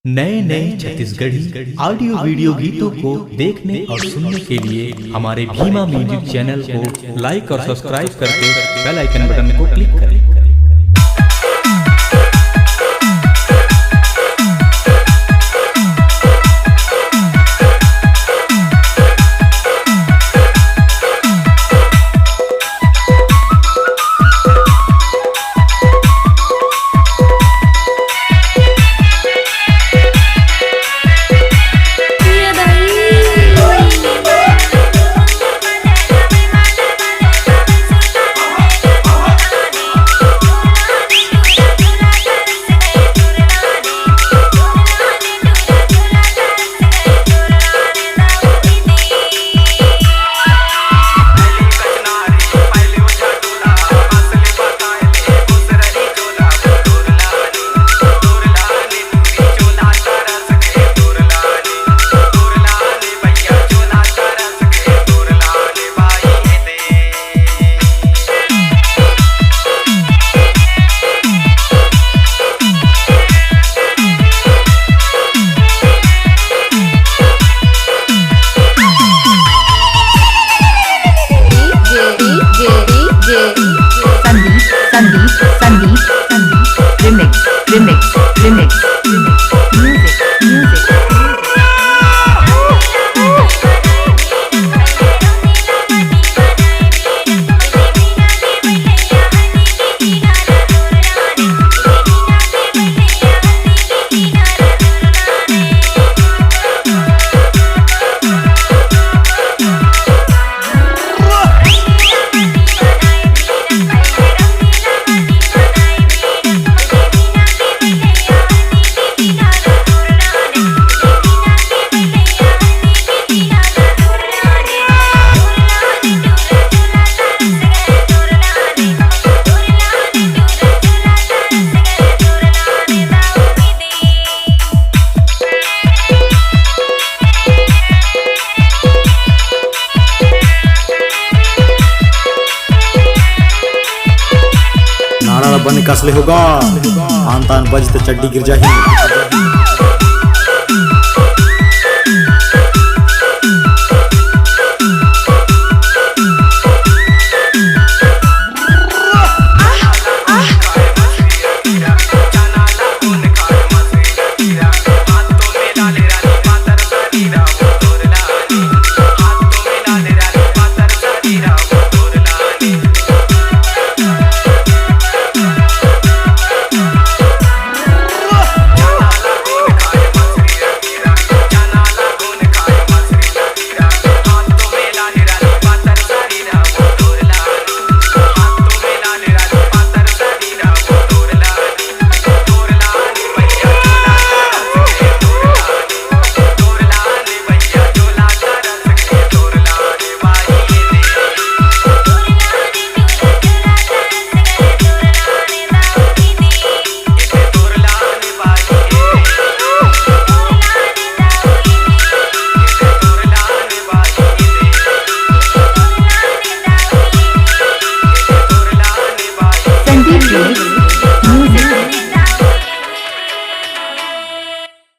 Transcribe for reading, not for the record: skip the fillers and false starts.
नए नए Chhattisgarhi audio video गीतों को देखने और सुनने के लिए हमारे भीमा म्यूजिक चैनल को लाइक और सब्सक्राइब करके बेल आइकन बटन को क्लिक करें। Remix, music. बन कसले होगा आन तान बज तो चड्डी गिर जाही।